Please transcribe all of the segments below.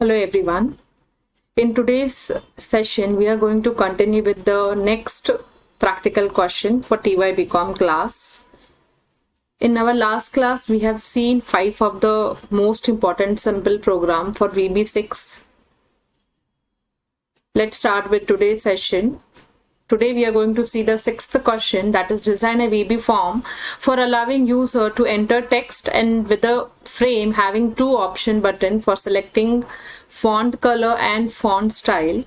Hello everyone. In today's session, we are going to continue with the next practical question for TY BCom class. In our last class, we have seen 5 of the most important simple program for VB6. Let's start with today's session. Today we are going to see the sixth question, that is design a VB form for allowing user to enter text and with a frame having two option button for selecting font color and font style.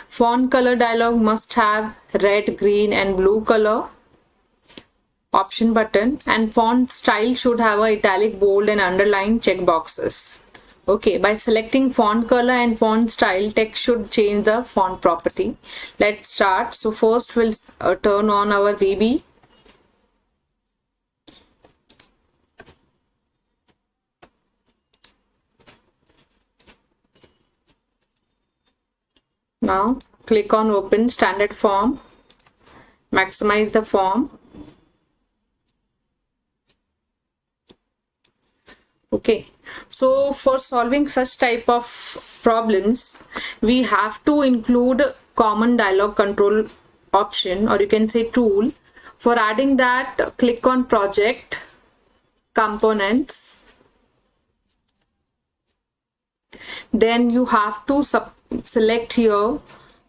Font color dialog must have red, green and blue color option button, and font style should have a italic, bold and underline check boxes. Okay, by selecting font color and font style, text should change the font property. Let's start. So first we'll turn on our VB. Now click on open standard form, maximize the form. Okay, so for solving such type of problems, we have to include common dialog control option, or you can say tool. For adding that, click on project, components. Then you have to select here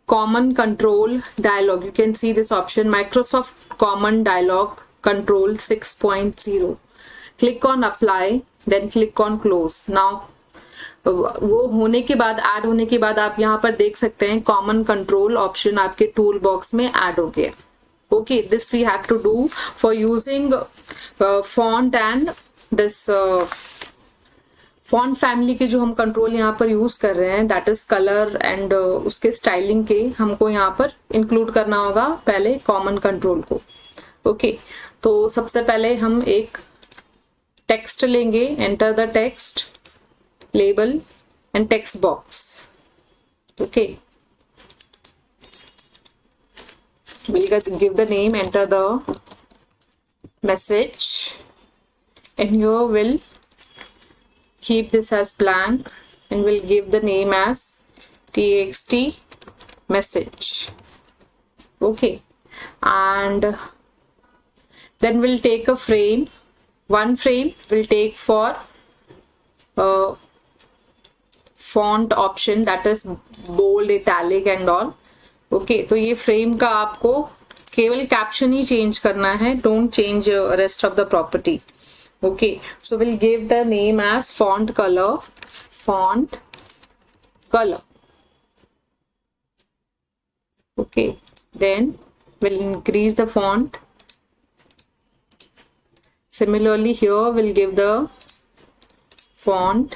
common control dialog. You can see this option, Microsoft Common Dialog Control 6.0. Click on apply, then click on close. Now वो होने के बाद, add होने के बाद आप यहाँ पर देख सकते हैं कॉमन कंट्रोल ऑप्शन आपके टूल बॉक्स में ऐड हो गया. Okay, this we have to do for using font and this font family के जो हम कंट्रोल यहाँ पर यूज कर रहे हैं, दैट इज कलर एंड उसके स्टाइलिंग के, हमको यहाँ पर इंक्लूड करना होगा पहले कॉमन कंट्रोल को. ओके, तो सबसे पहले हम एक टेक्स्ट लेंगे, enter the text, label and text box. Okay, we'll give the name, enter the message, and here we'll keep this as blank and we'll give the name as txt message. Okay, and then we'll take a frame. One frame will take for font option, that is bold, italic and all. Okay, तो ये frame का आपको केवल caption ही change करना है, don't change rest of the property. Okay, so we'll give the name as font color. Okay, then we'll increase the font. Similarly here we'll give the font,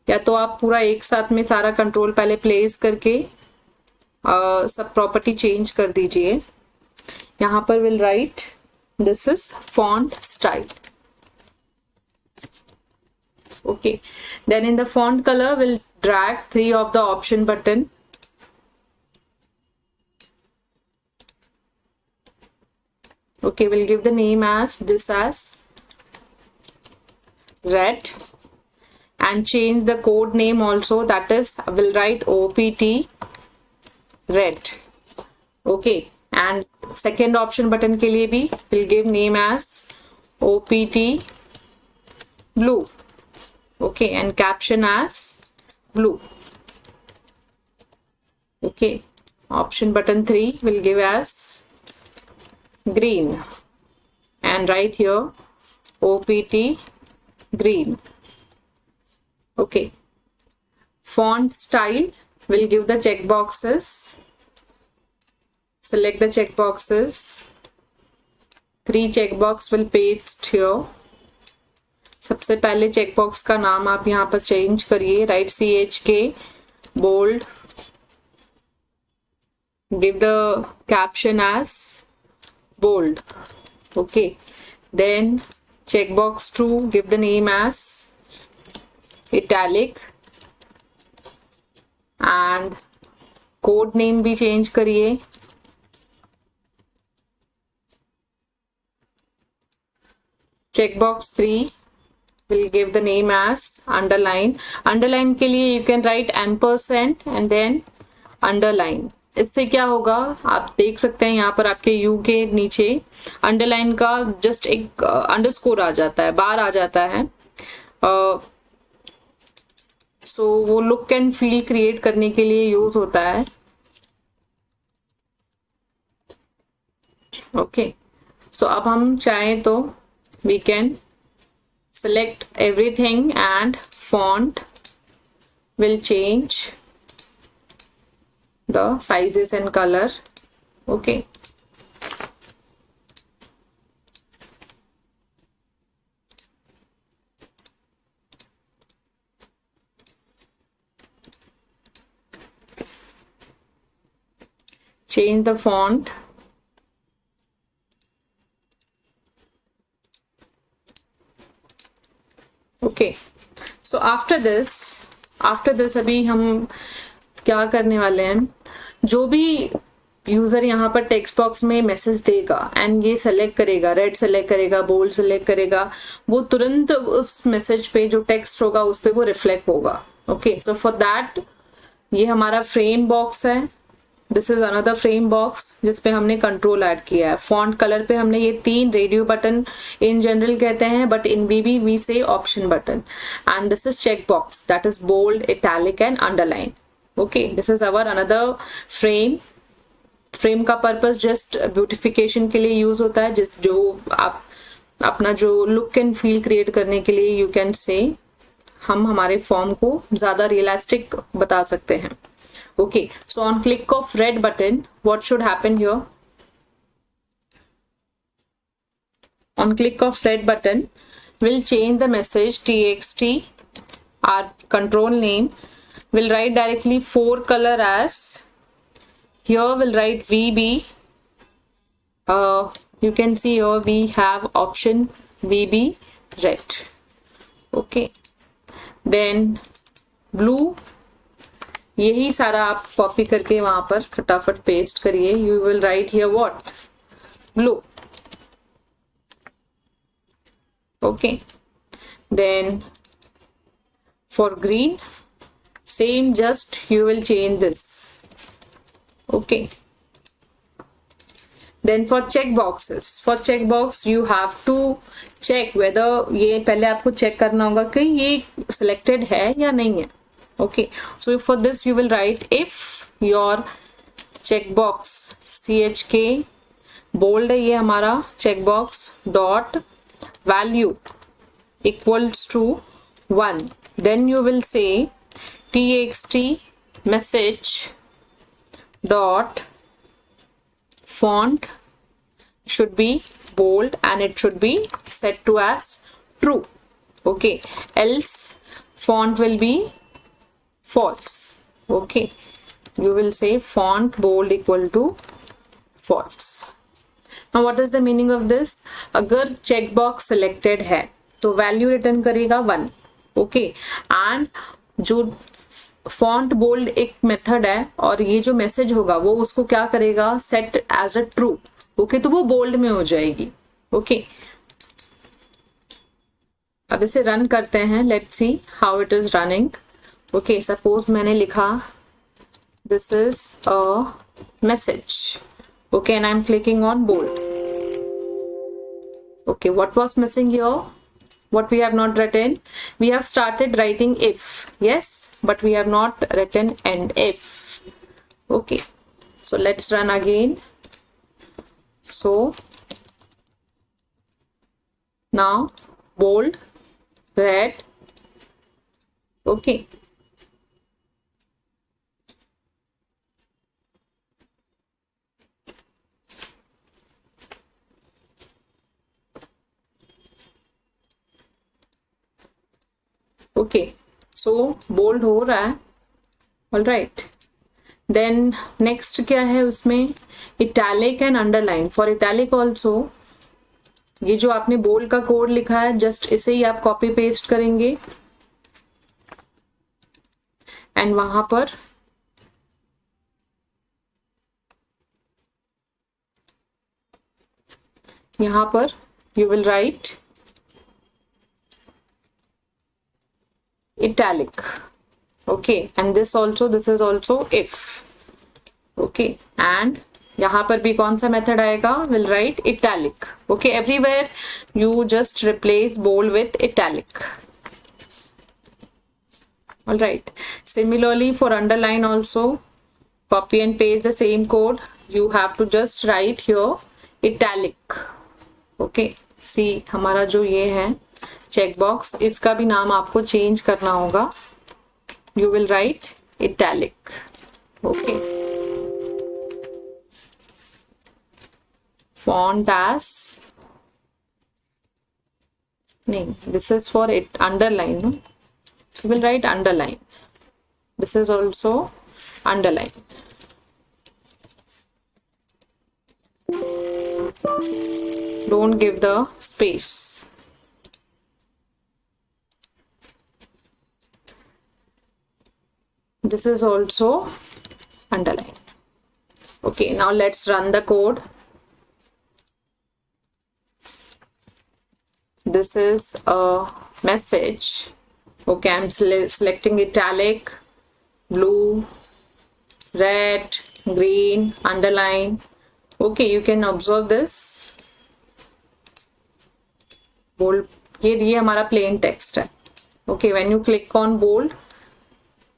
या तो आप पूरा एक साथ में सारा कंट्रोल पहले प्लेस करके सब प्रॉपर्टी चेंज कर दीजिए. यहाँ पर will write this is font style. Okay, then in the font colour will drag 3 of the option button. Okay, we'll give the name as this as red and change the code name also, that is we'll write opt red. Okay, and second option button के लिए भी we'll give name as opt blue. Okay, and caption as blue. Okay, option button 3 will give as green and right here opt green. Okay, font style will give the check boxes. Select the check boxes. 3 check box will paste here. सबसे पहले check box का नाम आप यहाँ पर change करिए, write CHK bold, give the caption as bold. Okay, then checkbox 2 give the name as italic and code name भी change करिए. Checkbox 3 we'll give the name as underline. Underline के लिए you can write ampersand and then underline. इससे क्या होगा, आप देख सकते हैं यहाँ पर आपके यू के नीचे अंडरलाइन का जस्ट एक अंडरस्कोर आ जाता है, बार आ जाता है. सो वो लुक एंड फील क्रिएट करने के लिए यूज होता है. ओके, सो अब हम चाहें तो we can select everything and font will change the sizes and color. Okay, change the font. Okay, so after this अभी हम क्या करने वाले हैं, जो भी यूजर यहाँ पर टेक्स्ट बॉक्स में मैसेज देगा एंड ये सेलेक्ट करेगा, रेड सेलेक्ट करेगा, बोल्ड सेलेक्ट करेगा, वो तुरंत उस मैसेज पे जो टेक्स्ट होगा उस पे वो रिफ्लेक्ट होगा. ओके, सो फॉर दैट ये हमारा फ्रेम बॉक्स है. This is another frame box जिसपे हमने कंट्रोल ऐड किया है. फॉन्ट कलर पे हमने ये 3 रेडियो बटन इन जनरल कहते हैं, but in VB we say option button. And this is check box, that is bold, italic and underline. Okay, this is our another frame. Frame का purpose just beautification के लिए use होता है, जिस जो आप अपना जो लुक एंड फील क्रिएट करने के लिए यू कैन से हम हमारे फॉर्म को ज्यादा रियलिस्टिक बता सकते हैं. Okay, so on click of red button, what should happen here? On click of red button, we'll change the message txt. Our control name will write directly 4 color as, here we'll write VB. You can see here we have option VB red. Okay, then blue. यही सारा आप copy करके वहां पर फटाफट paste करिए. You will write here what, blue. Okay, then for green same, just you will change this. Okay, then for check boxes, for check box you have to check whether, ये पहले आपको check करना होगा कि ये selected है या नहीं है. Okay, so for this you will write if your checkbox CHK bold है ये हमारा checkbox dot value equals to 1, then you will say txt message dot font should be bold and it should be set to as true. Okay, else font will be false. Okay, you will say font bold equal to false. Now what is the meaning of this? अगर checkbox selected है तो value return करेगा 1. Okay, and जो font bold एक method है और ये जो message होगा वो उसको क्या करेगा, set as a true. Okay, तो वो bold में हो जाएगी. Okay, अब इसे रन करते हैं. Let's see how it is running. Okay, suppose मैंने लिखा this is a message. Okay, and I'm clicking on bold. Okay, what was missing here? What we have not written? We have started writing if, yes, but we have not written end if. Okay, so let's run again. So now bold, red. Okay, okay, so bold हो रहा है. All right, then next क्या है उसमें, italic and underline. For italic also ये जो आपने bold का कोड लिखा है जस्ट इसे ही आप कॉपी पेस्ट करेंगे एंड वहां पर यहां पर you will right italic. Okay, and this is also if. Okay, and यहाँ पर भी कौन सा मेथड आएगा? Will write italic. Okay, everywhere you just replace bold with italic. All right, similarly for underline also, copy and paste the same code. You have to just write here italic. Okay, see हमारा जो ये है check box, इसका भी नाम आपको change करना होगा. You will write italic. Okay, font as, नहीं, this is for it underline, no? So we'll write underline. This is also underline. Don't give the space. This is also underline. Okay, now let's run the code. This is a message. Okay, I'm selecting italic, blue, red, green, underline. Okay, you can observe this. Bold, ये हमारा plain text है. Okay, when you click on bold,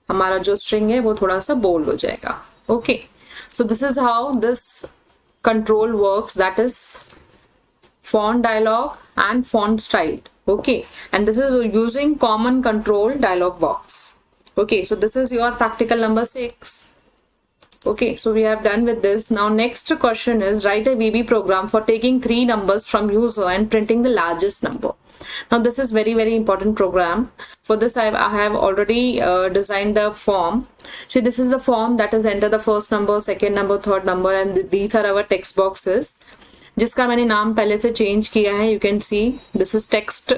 हमारा जो string है वो थोड़ा सा bold हो जाएगा. Okay, so this is how this control works, that is font dialog and font style. Okay, and this is using common control dialog box. Okay, so this is your practical number 6. Okay, so we have done with this. Now next question is write a VB program for taking 3 numbers from user and printing the largest number. Now this is very important program. For this I have already designed the form. See, this is the form, that is enter the first number, second number, third number, and these are our text boxes, जिसका मैंने नाम पहले से change किया है. You can see this is text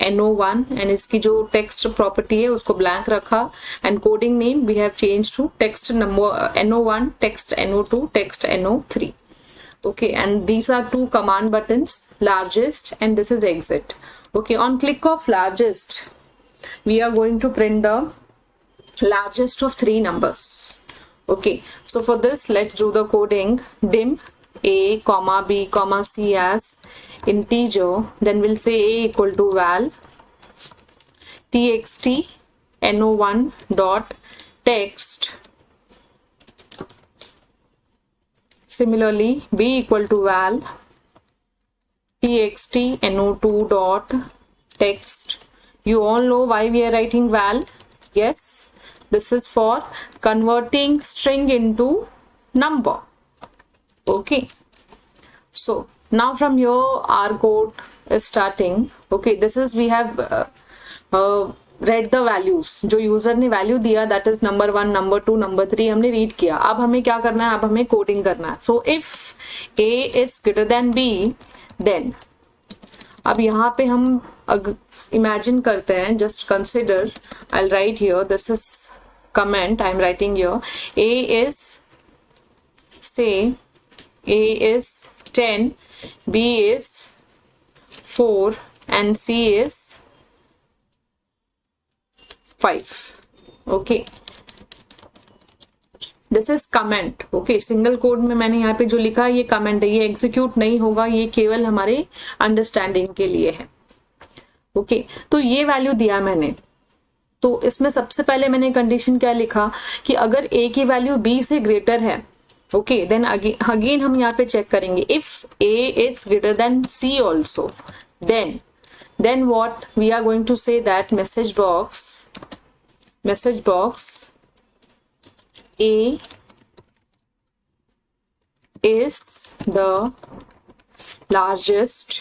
NO1 and इसकी जो text property है उसको ब्लैंक रखा. And coding name we have change to text number NO1, text NO2, text NO3. Okay, and these are 2 command buttons, largest and this is exit. Okay, on click of largest we are going to print the largest of 3 numbers. Okay, so for this let's do the coding. Dim a comma b comma c as integer, then we'll say a equal to val txt no1 dot text. Similarly b equal to val txt no2 dot text. You all know why we are writing val. Yes, this is for converting string into number. Okay, so now from here our code is starting. Okay, this is we have read the values. जो user ने value दिया, that is number 1, number 2, number 3 हमने read किया. अब हमें क्या करना है? अब हमें कोडिंग करना है. So if a is greater than b, then अब यहाँ पे हम इमेजिन करते हैं, just consider, I right here, this is comment I am writing here, a is say a is 10, b is 4 and c is 5. okay, this is comment. Okay, single code में मैंने यहाँ पे जो लिखा है ये कमेंट है, ये एग्जीक्यूट नहीं होगा, ये केवल हमारे अंडरस्टैंडिंग के लिए है. ओके, तो ये वैल्यू दिया मैंने, तो इसमें सबसे पहले मैंने कंडीशन क्या लिखा कि अगर a की वैल्यू b से ग्रेटर है, ओके, देन अगेन हम यहाँ पे चेक करेंगे if a is greater than c also, then what we are going to say that message box A is the largest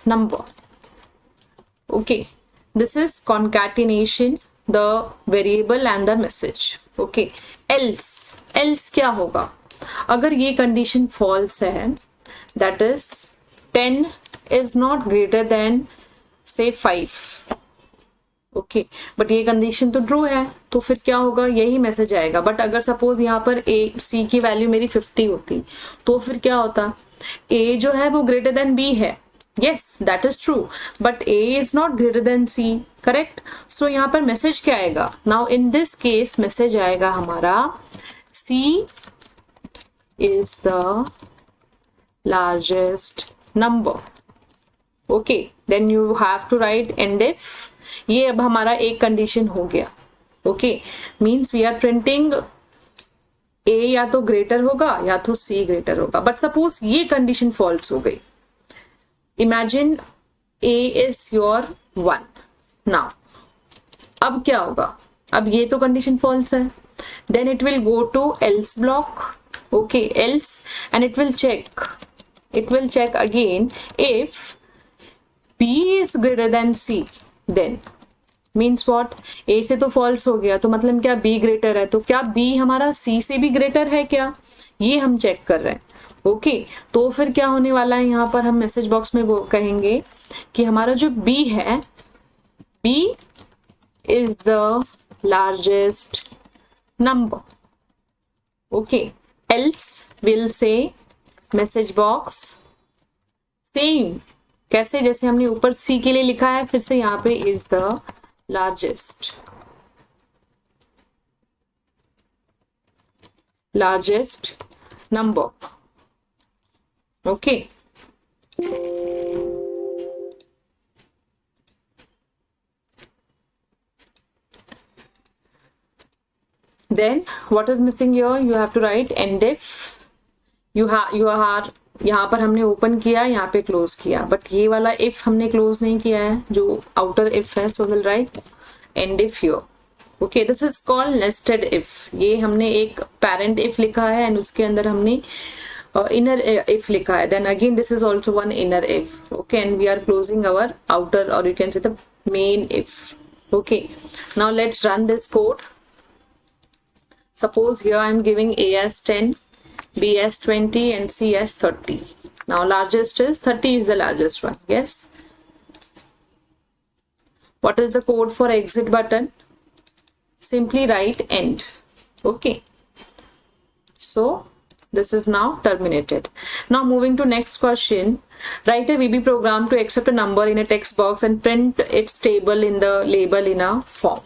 number. Okay, this is concatenation the variable and the message. Okay, else क्या होगा? अगर ये condition false है, that is 10 is not greater than say 5. Okay, but ये condition तो true है, तो फिर क्या होगा? यही मैसेज आएगा. बट अगर सपोज यहाँ पर सी की वैल्यू मेरी 50 होती, तो फिर क्या होता? ए जो है वो ग्रेटर देन बी है, yes, that is true, but A is not greater than C, correct? So यहाँ पर मैसेज क्या आएगा? Now in this case message आएगा हमारा C is the largest number. Okay, then you have to write end if. ये अब हमारा एक कंडीशन हो गया. Okay, means we are printing A या तो ग्रेटर होगा या तो C ग्रेटर होगा. बट सपोज ये कंडीशन फॉल्स हो गई. Imagine A is your 1. Now अब क्या होगा? अब ये तो कंडीशन फॉल्स है. Then it will go to else block. Okay, else, and it will check again if B is greater than C. Then means what? A से तो false हो गया, तो मतलब क्या B ग्रेटर है? तो क्या B हमारा C से भी ग्रेटर है क्या? ये हम चेक कर रहे हैं. ओके, तो फिर क्या होने वाला है? यहाँ पर हम मैसेज बॉक्स में वो कहेंगे कि हमारा जो B है, B is the largest number. Okay, else we'll say message box same, कैसे? जैसे हमने ऊपर C के लिए लिखा है, फिर से यहाँ पे is the largest number. Okay, then what is missing here? You have to write end if. you are यहाँ पर हमने ओपन किया, यहाँ पे क्लोज किया, बट ये वाला इफ हमने क्लोज नहीं किया है, जो आउटर इफ है. So will write and if here. Okay, this is called nested if. ये हमने एक पेरेंट इफ लिखा है एंड उसके अंदर हमने inner if लिखा है. Then again this is also one inner if. Okay, and we are closing our outer, or you can say the main if. Okay, now let's run this code. Suppose here I am giving A as 10, B as 20 and C as 30. Now largest is 30 is the largest one. Yes. What is the code for exit button? Simply write end. Okay, so this is now terminated. Now moving to next question. Write a VB program to accept a number in a text box and print its table in the label in a form.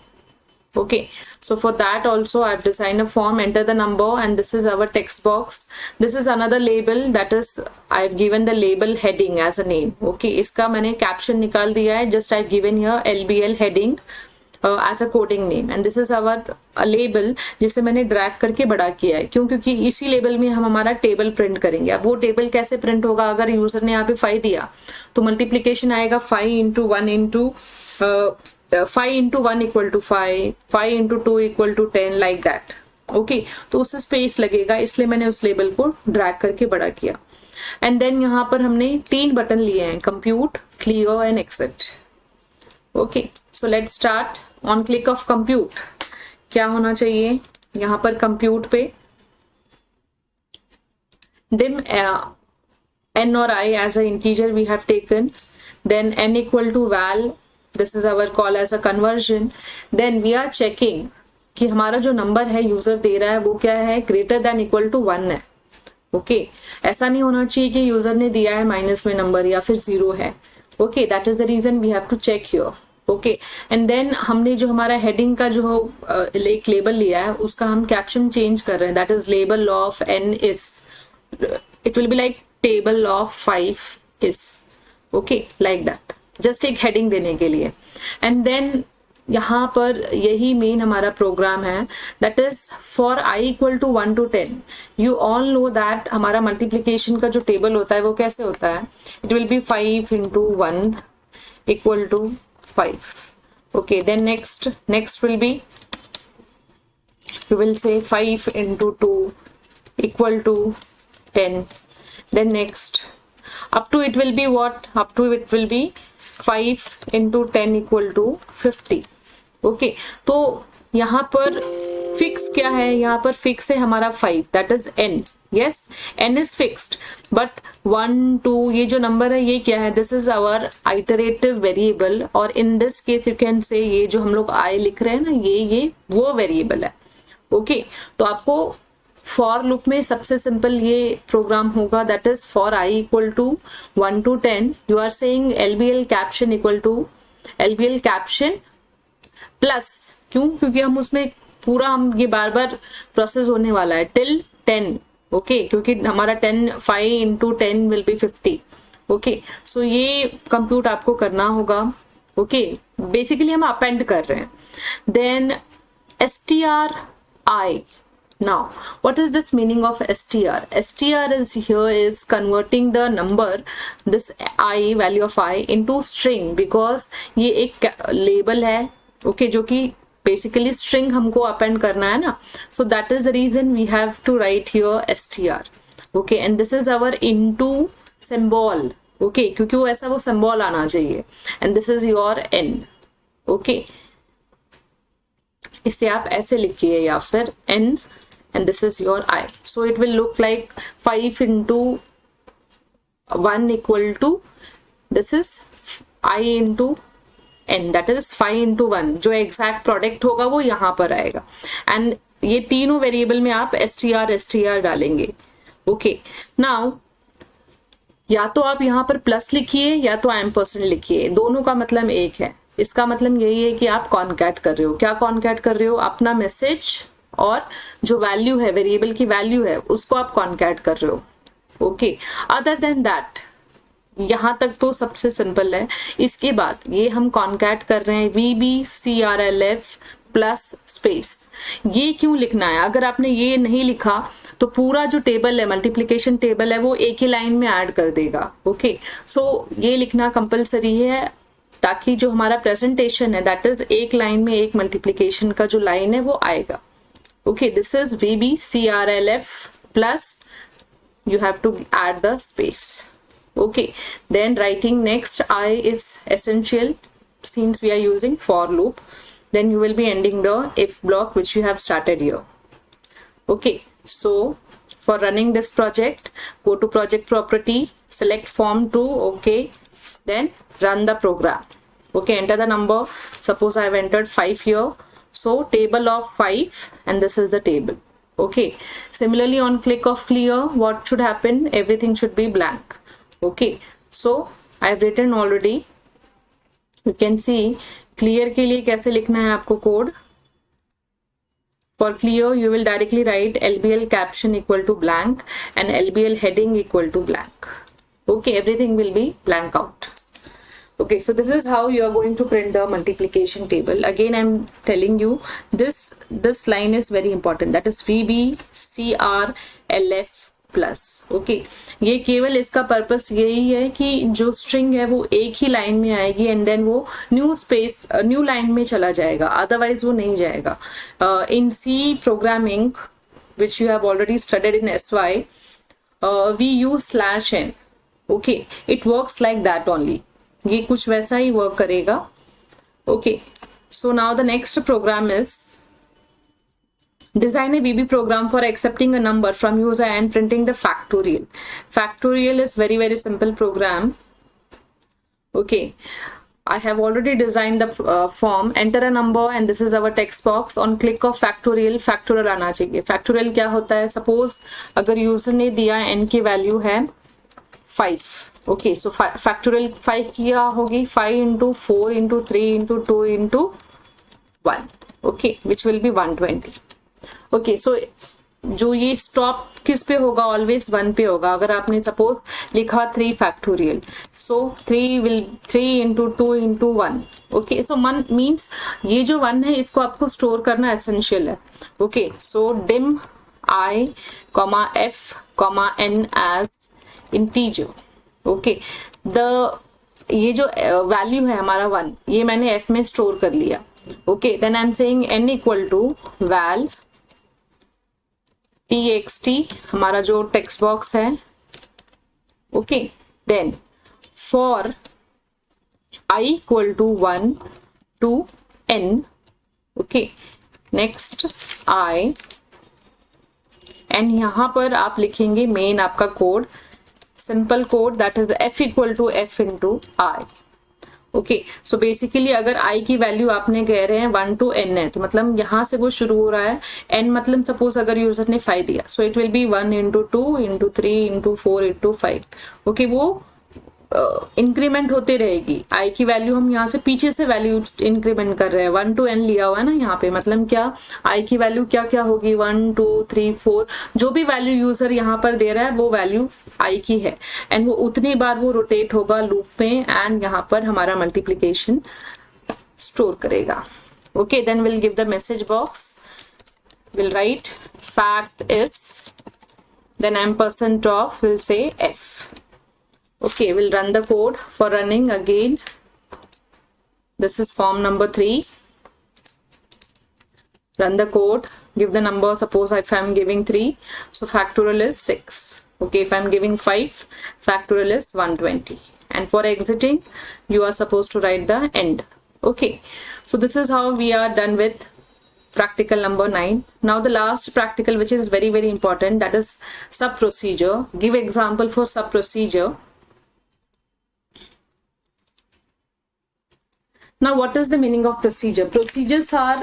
Okay, so for that also I've designed a form. Enter the number, and this is our text box. This is another label, that is I've given the label heading as a name. Okay, इसका मैंने caption निकाल दिया है. Just I've given here LBL heading as a coding name, and this is our label जिसे मैंने drag करके बड़ा किया है. क्यों? क्योंकि इसी लेबल में हम हमारा टेबल प्रिंट करेंगे. अब वो टेबल कैसे प्रिंट होगा? अगर यूजर ने यहाँ पे 5 दिया तो मल्टीप्लीकेशन आएगा 5 into 1 into 5 into 1 equal to 5, 5 into 2 equal to 10, like that. Okay, तो उससे स्पेस लगेगा, इसलिए मैंने उस लेबल को ड्रैग करके बड़ा किया. एंड देन यहाँ पर हमने 3 बटन लिए हैं, compute, clear and accept. Okay, so let's start. On click of compute क्या होना चाहिए? यहाँ पर कंप्यूट पे dim n or I as a integer we have taken, then n equal to val, this is our call as a conversion. Then we are checking कि हमारा जो number है यूजर दे रहा है वो क्या है? ग्रेटर देन इक्वल टू 1 है. ओके, ऐसा नहीं होना चाहिए कि यूजर ने दिया है माइनस में नंबर या फिर 0 है. Okay, that is the reason we have to check here. Okay, and then हमने जो हमारा हेडिंग का जो एक लेबल लिया है उसका हम कैप्शन चेंज कर रहे हैं. That is label of n is, it will be like table of 5 is. Okay, like that, just एक हेडिंग देने के लिए. एंड देन यहाँ पर यही मेन हमारा प्रोग्राम है. That is for i equal to 1 to 10. You all know that हमारा मल्टीप्लीकेशन का जो टेबल होता है वो कैसे होता है? It will be 5 into 1 equal to 5. Okay, then next will be, we will say 5 into 2 equal to 10. Then next, up to it will be what? Up to it will be 5 into 10 equal to 50. Okay, तो यहाँ पर fix क्या है? यहाँ पर fix है हमारा 5, that is n. Yes, n is fixed, but 1 2 ये जो नंबर है ये क्या है? This is our iterative variable, और in this case you can say ये जो हम लोग i लिख रहे हैं ना, ये वो वेरिएबल है. ओके, तो आपको फॉर लूप में सबसे सिंपल ये प्रोग्राम होगा, that is for i equal to 1 to 10 you are saying LBL caption equal to LBL caption plus, क्यों, क्योंकि हम उसमें पूरा हम ये बार बार प्रोसेस होने वाला है टिल 10, ओके, क्योंकि हमारा 10 5 into 10 विल बी 50, ओके, सो ये कंप्यूट आपको करना होगा, ओके, बेसिकली हम अपेंड कर रहे हैं. Then stri, now what is this meaning of str is here is converting the number, this I value of I into string, because ये एक लेबल है, ओके, जो कि बेसिकली स्ट्रिंग हमको अपेंड करना है ना, so that is the reason we have to write here str, okay, and this is our into symbol, okay, क्योंकि वो ऐसा वो सिंबल आना चाहिए, and this is your n, okay, इसे आप ऐसे लिखिए या फिर n and this is your I, so it will look like 5 into 1 equal to, this is I into n, that is 5 into 1, जो एग्जैक्ट प्रोडक्ट होगा वो यहाँ पर आएगा, एंड ये तीनों वेरिएबल में आप str डालेंगे, ओके. नाउ या तो आप यहाँ पर प्लस लिखिए या तो %, लिखिए, दोनों का मतलब एक है. इसका मतलब यही है कि आप कॉन्कैट कर रहे हो. क्या कॉन्कैट कर रहे हो? अपना मैसेज और जो वैल्यू है, वेरिएबल की वैल्यू है, उसको आप कॉन्कैट कर रहे हो, ओके. अदर देन दैट, यहां तक तो सबसे सिंपल है. इसके बाद ये हम कॉन्कैट कर रहे हैं VBCRLF प्लस स्पेस. ये क्यों लिखना है? अगर आपने ये नहीं लिखा तो पूरा जो टेबल है, मल्टीप्लिकेशन टेबल है, वो एक ही लाइन में ऐड कर देगा, ओके. सो ये लिखना कंपलसरी है, ताकि जो हमारा प्रेजेंटेशन है, दैट इज एक लाइन में एक मल्टीप्लिकेशन का जो लाइन है वो आएगा, okay. This is VBCRLF plus you have to add the space, okay. Then writing next I is essential since we are using for loop. Then you will be ending the if block which you have started here, okay. So for running this project, go to project property, select form 2, okay, then run the program, okay. Enter the number, suppose I have entered 5 here, so table of 5, and this is the table, okay. Similarly, on click of clear, what should happen? Everything should be blank, okay. So I have written already, you can see. clear के लिए कैसे लिखना है आपको code? For clear you will directly write LBL caption equal to blank and LBL heading equal to blank, okay. Everything will be blank out, okay. So this is how you are going to print the multiplication table. Again I'm telling you, this line is very important, that is VBCRLF plus, okay. ये केवल इसका purpose यही है कि जो string है वो एक ही लाइन में आएगी एंड देन वो न्यू लाइन में चला जाएगा, अदरवाइज वो नहीं जाएगा. In C programming which you have already studied in SY, we use /n, okay. It works like that only, ये कुछ वैसा ही वर्क करेगा, okay. So now the next program is design a VB program for accepting a number from user and printing the factorial. Factorial is very simple program, okay. I have already designed the form. Enter a number and this is our text box. On click of factorial, factorial आना चाहिए. Factorial क्या होता है? Suppose अगर user ने दिया n की value है 5, okay. So factorial 5 किया होगी 5 into 4 into 3 into 2 into 1, okay, which will be 120. Okay. सो जो ये स्टॉप किस पे होगा? ऑलवेज 1 पे होगा. अगर आपने सपोज लिखा 3 फैक्टोरियल, सो 3 into 2 into 1, ओके. सो 1 मीन्स ये जो 1 है इसको आपको स्टोर करना एसेंशियल है, okay. So dim I, f, n as integer, okay. ये जो वैल्यू है हमारा 1, ये मैंने f में स्टोर कर लिया, okay. Then I am saying n equal to val txt, हमारा जो टेक्स्ट बॉक्स है, okay. Then for I equal to 1 to n, okay. Next I, and यहां पर आप लिखेंगे मेन आपका code, simple code, that is f equal to f into I, okay, so basically अगर i की वैल्यू आपने कह रहे हैं 1 to n है, तो मतलब यहाँ से वो शुरू हो रहा है। n मतलब सपोज अगर यूजर ने 5 दिया, so it will B 1 into 2 into 3 into 4 into 5। Okay, वो इंक्रीमेंट होते रहेगी। i की वैल्यू हम यहाँ से पीछे से वैल्यू इंक्रीमेंट कर रहे हैं, 1 to n लिया हुआ है ना यहाँ पे, मतलब क्या i की वैल्यू क्या क्या होगी, 1 2 3 4, जो भी वैल्यू यूजर यहाँ पर दे रहा है वो वैल्यू i की है, एंड वो उतनी बार वो रोटेट होगा लूप में, एंड यहाँ पर हमारा मल्टीप्लीकेशन स्टोर करेगा। Okay, then will give the message box, will write fact is, then ampersand of will say f। Okay, we'll run the code. For running again, this is form number 3. Run the code, give the number. Suppose if I'm giving 3, so factorial is 6. Okay, if I'm giving 5, factorial is 120. And for exiting, you are supposed to write the end. Okay, so this is how we are done with practical number 9. Now the last practical, which is very very important, that is sub procedure. Give example for sub procedure. Now, what is the meaning of procedure? Procedures are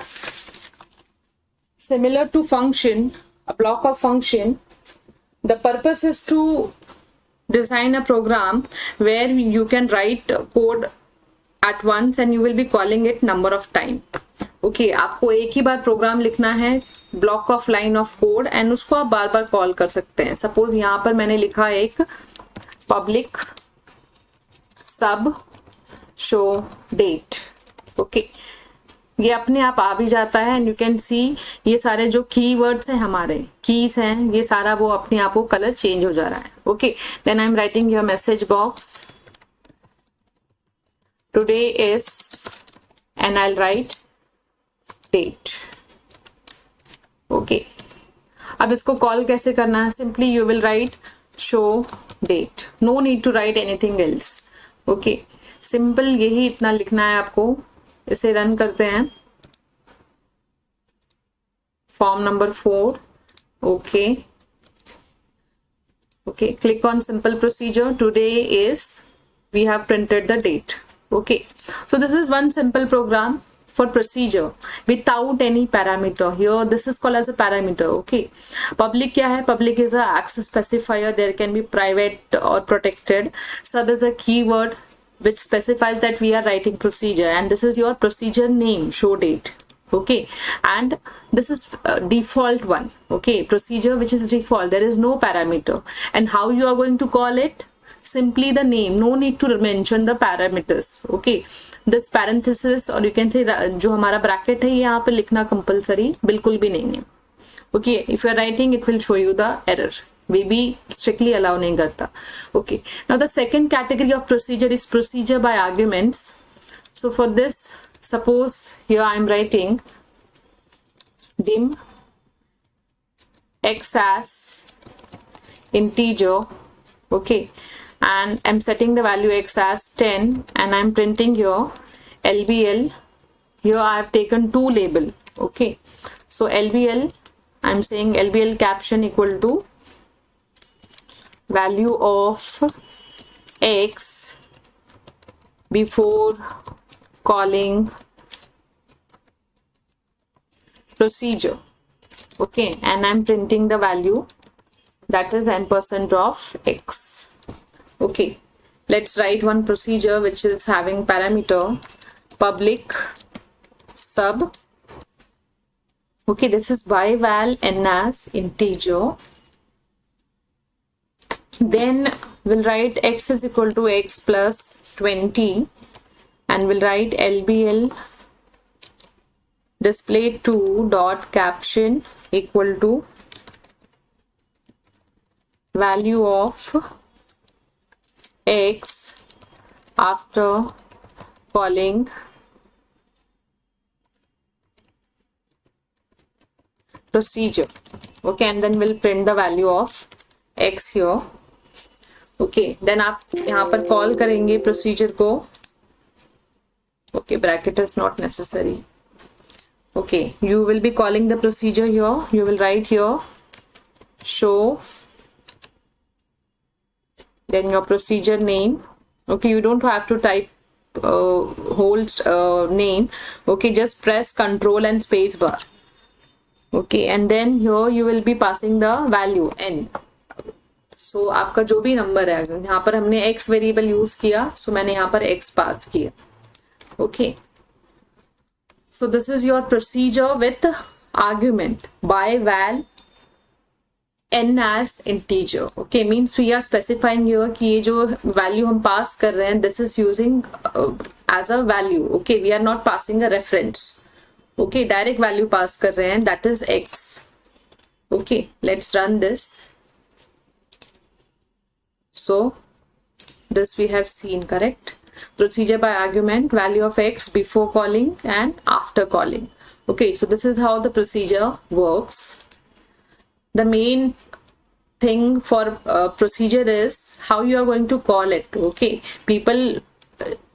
similar to function, a block of function. The purpose is to design a program where you can write code at once and you will be calling it number of time. Okay, आपको एक ही बार programme लिखना है, block of line of code, and उसको आप बार बार call कर सकते हैं। Suppose यहाँ पर मैंने लिखा एक पब्लिक सब शो डेट। ओके, ये अपने आप आ भी जाता है, एंड यू कैन सी ये सारे जो कीवर्ड्स हैं, हमारे कीज हैं, ये सारा वो अपने आप वो कलर चेंज हो जा रहा है। Okay, then I am writing your message box, today is, and I will write date. Okay, अब इसको कॉल कैसे करना है? Simply you will write show date, no need to write anything else. Okay, simple यही इतना लिखना है आपको। इसे रन करते हैं, form number 4। Okay okay, click on simple procedure, today is, we have printed the date. Okay, so this is one simple program for procedure without any parameter. Here this is called as a parameter. Okay, public क्या है? Public is a access specifier. There can be private or protected. Sub is a keyword which specifies that we are writing procedure, and this is your procedure name, show date. Okay, and this is default one. Okay, procedure which is default, there is no parameter. And how you are going to call it? Simply the name, no need to mention the parameters. Okay, this parenthesis or you can say जो हमारा bracket है, यहाँ पे लिखना compulsory बिल्कुल भी नहीं है। Okay, if you are writing, it will show you the error. We भी strictly allow नहीं करता। Okay, now the second category of procedure is procedure by arguments. So for this, suppose here I am writing dim x as integer. Okay, and I'm setting the value x as 10, and I'm printing here LBL. Here I have taken two label. Okay, so LBL, I'm saying LBL caption equal to value of x before calling procedure. Okay, and I'm printing the value that is ampersand of x. Okay, let's write one procedure which is having parameter public sub. Okay, this is by val n as integer. Then we'll write x is equal to x plus 20, and we'll write LBL display2 dot caption equal to value of x after calling procedure. Okay, and then we'll print the value of x here. Okay, then आप यहाँ पर call करेंगे procedure को। Okay, bracket is not necessary. Okay, you will be calling the procedure here. You will write here show, then your procedure name. Okay, you don't have to type name. Okay, just press Control and space bar. Okay, and then here you will be passing the value n. So आपका जो भी number है, यहाँ पर हमने x variable use किया, so मैंने यहाँ पर x पास किया. Okay, so this is your procedure with argument by val n as integer. Okay, means we are specifying here कि ये जो value हम pass कर रहे हैं, this is using as a value. Okay, we are not passing a reference. Okay, direct value pass कर रहे हैं, that is x. Okay, let's run this. So this we have seen, correct? Procedure by argument, value of x before calling and after calling. Okay, so this is how the procedure works. The main thing for procedure is how you are going to call it. Okay, people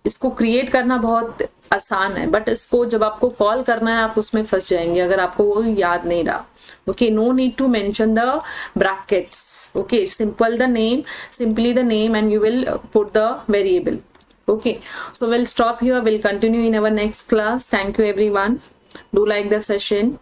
इसको create करना बहुत आसान है, but इसको जब आपको call करना है आप उसमें फंस जाएंगे अगर आपको वो याद नहीं रहा. Okay, no need to mention the brackets. Okay, simply the name and you will put the variable. Okay, so we'll stop here. We'll continue in our next class. Thank you everyone. Do like the session.